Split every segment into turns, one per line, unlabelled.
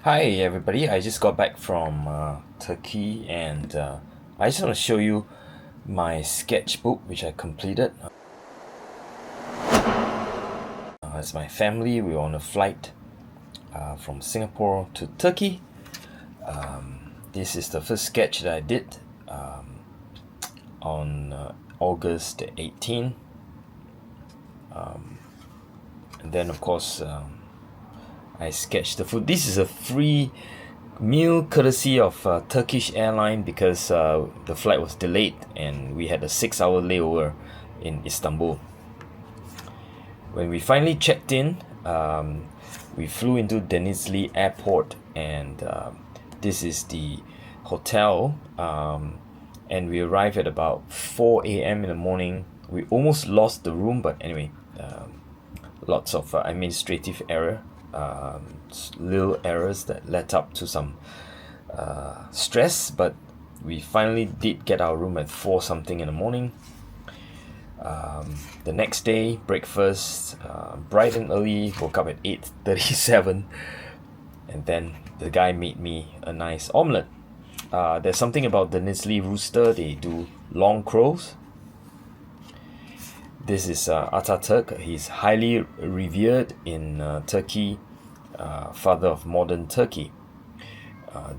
Hi everybody, I just got back from Turkey and I just want to show you my sketchbook which I completed. As my family, we were on a flight from Singapore to Turkey. This is the first sketch that I did on August 18. And then of course I sketched the food. This is a free meal courtesy of Turkish airline because the flight was delayed and we had a 6-hour layover in Istanbul. When we finally checked in, we flew into Denizli Airport, and this is the hotel. And we arrived at about 4 a.m. in the morning. We almost lost the room, but anyway, lots of administrative error, little errors that led up to some stress, but we finally did get our room at 4 something in the morning. The next day, breakfast, bright and early, woke up at 8:37, and then the guy made me a nice omelette. There's something about the Denizli rooster, they do long crows. This is Ataturk. He's highly revered in Turkey, father of modern Turkey.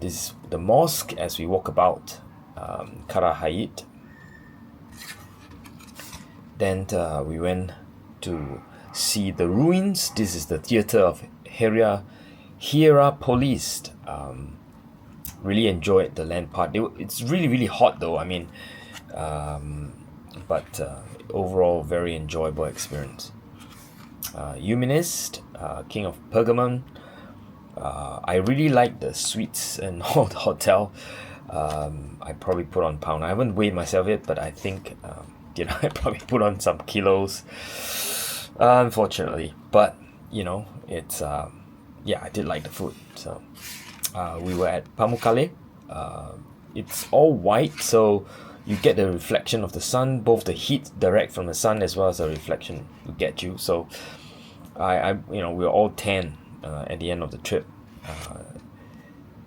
This is the mosque as we walk about, Kara Hayit. Then we went to see the ruins. This is the theater of Hierapolis. Really enjoyed the land part. It's really, really hot though. I mean, but overall, very enjoyable experience. Humanist, King of Pergamon. I really like the suites and all the hotel. I probably put on pound. I haven't weighed myself yet, but I think I probably put on some kilos, unfortunately. But it's I did like the food. So we were at Pamukkale. It's all white, so you get the reflection of the sun, both the heat direct from the sun as well as the reflection to get you. So we were all tan at the end of the trip.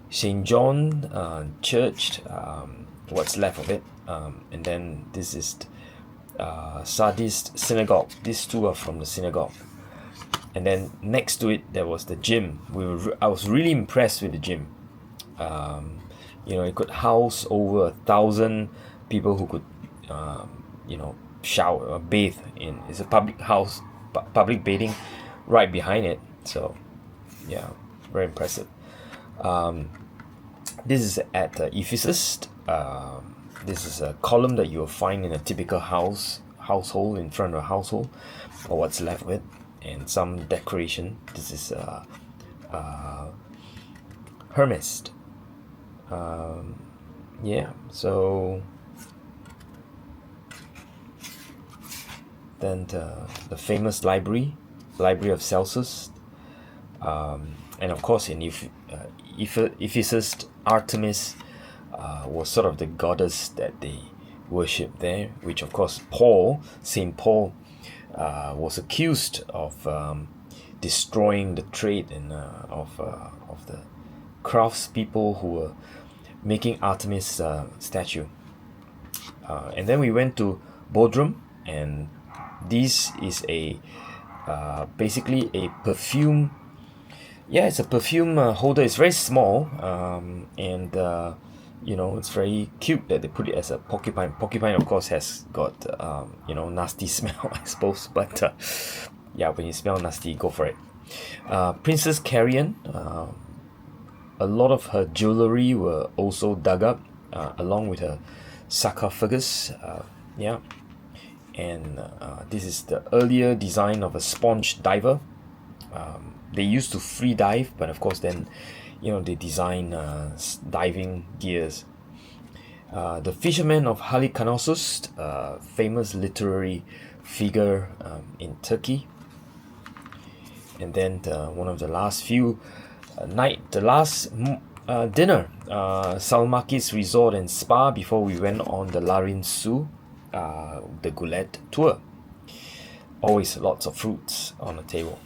St. John Church, what's left of it, and then this is Sardist Synagogue. These two are from the synagogue. And then next to it there was the gym. I was really impressed with the gym. It could house over 1,000 people who could shower or bathe in. It's a public house, public bathing right behind it. So yeah, very impressive. This is at Ephesus. This is a column that you'll find in a typical household, in front of a household, or what's left of it, and some decoration. This is Hermes. So then the famous library of Celsus, and of course in Ephesus, Artemis was sort of the goddess that they worshipped there, which of course Saint Paul was accused of destroying the trade of the craftspeople who were making Artemis statue. And then we went to Bodrum, and this is basically a perfume. Yeah, it's a perfume holder. It's very small, and it's very cute that they put it as a porcupine. Porcupine, of course, has got nasty smell, I suppose. But when you smell nasty, go for it. Princess Carrion. A lot of her jewelry were also dug up, along with her sarcophagus. And this is the earlier design of a sponge diver. They used to free dive, but of course then they design diving gears. The Fisherman of Halikarnassus, famous literary figure in Turkey. And then one of the last few dinner, Salmakis Resort and Spa, before we went on the Larin Su, the Gulet tour. Always lots of fruits on the table.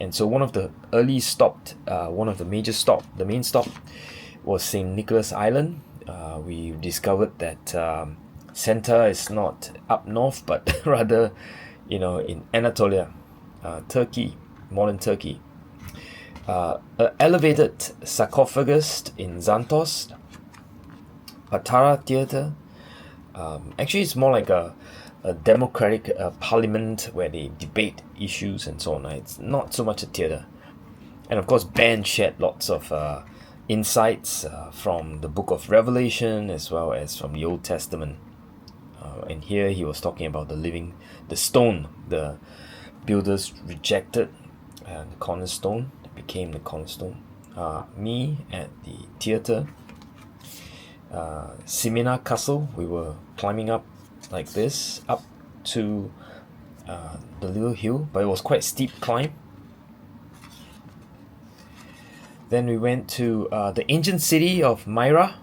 And so one of the main stop was St. Nicholas Island. We discovered that center is not up north, but rather, in Anatolia, Turkey, modern Turkey. An elevated sarcophagus in Xanthos, Patara Theatre. Actually, it's more like a democratic parliament where they debate issues and so on. It's not so much a theatre. And of course, Ben shared lots of insights from the book of Revelation as well as from the Old Testament. And here he was talking about the stone, the builders rejected, the cornerstone became the cornerstone. Me at the theatre, Simina Castle, we were climbing up like this, up to the little hill, but it was quite steep climb. Then we went to the ancient city of Myra.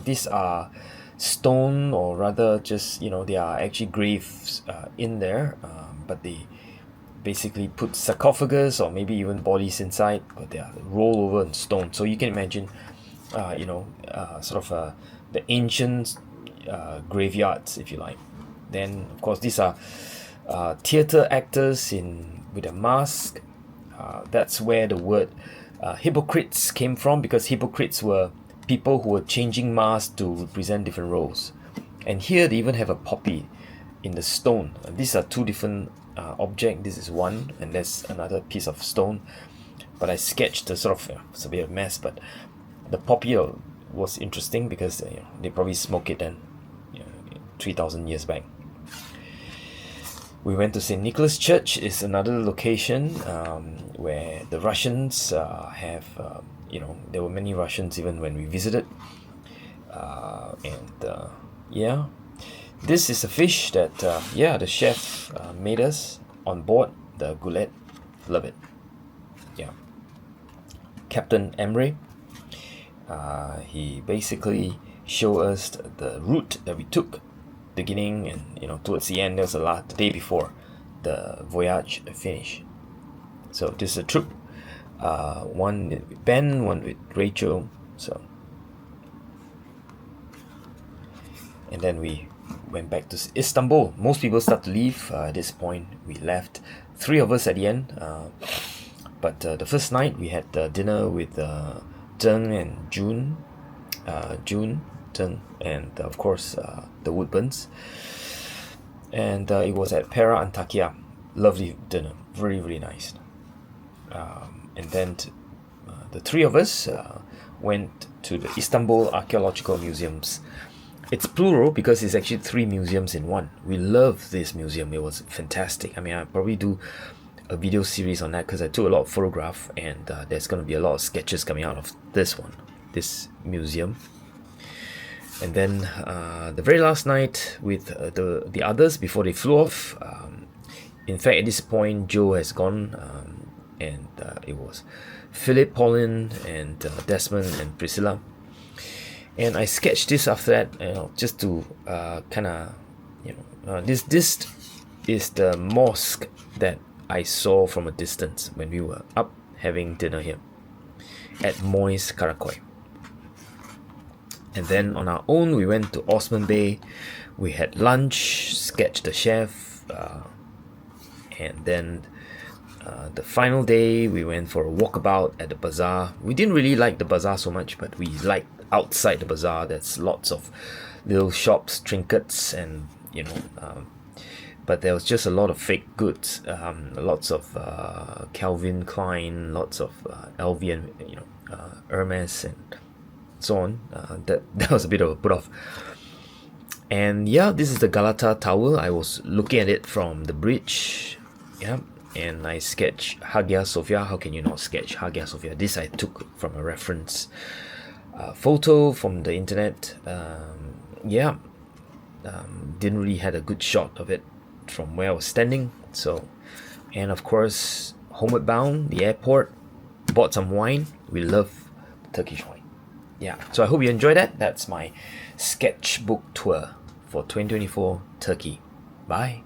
These are stone, or rather just, they are actually graves in there, but they basically put sarcophagus or maybe even bodies inside, but they are rolled over in stone. So you can imagine, the ancient graveyards, if you like. Then, of course, these are theatre actors with a mask. That's where the word hypocrites came from, because hypocrites were people who were changing masks to represent different roles. And here they even have a poppy in the stone. These are two different objects. This is one, and there's another piece of stone. But I sketched it's a bit of a mess, but the poppy was interesting because they probably smoked it then, 3,000 years back. We went to St. Nicholas Church. Is another location where the Russians have, there were many Russians even when we visited. This is a fish that, the chef made us on board the Gulet. Love it. Yeah. Captain Emre, he basically showed us the route that we took, beginning and towards the end. There was the day before the voyage finished. So this is a trip, one with Ben, one with Rachel. So, and then we went back to Istanbul. Most people start to leave at this point. We left, 3 of us at the end. But the first night we had dinner with Zheng and June, Zheng, and of course the Woodburns. And it was at Pera Antakya. Lovely dinner, very, very nice. And then the 3 of us went to the Istanbul Archaeological Museums. It's plural because it's actually 3 museums in one. We love this museum. It was fantastic. I mean, I'll probably do a video series on that because I took a lot of photographs, and there's going to be a lot of sketches coming out of this museum. And then the very last night with the others before they flew off. In fact, at this point, Joe has gone, and it was Philip, Pauline, and Desmond and Priscilla. And I sketched this after that, just to this is the mosque that I saw from a distance when we were up having dinner here at Moy's Karakoy. And then on our own, we went to Osman Bay. We had lunch, sketched the chef, and then the final day we went for a walkabout at the bazaar. We didn't really like the bazaar so much, but we liked outside the bazaar. There's lots of little shops, trinkets, and but there was just a lot of fake goods, lots of Calvin Klein, lots of LV and Hermes and so on. That was a bit of a put off. And this is the Galata Tower. I was looking at it from the bridge, and I sketched Hagia Sophia. How can you not sketch Hagia Sophia? This I took from a reference photo from the internet. Didn't really had a good shot of it from where I was standing. So, and of course, homeward bound, the airport, bought some wine. We love Turkish wine. So I hope you enjoyed that. That's my sketchbook tour for 2024 Turkey. Bye.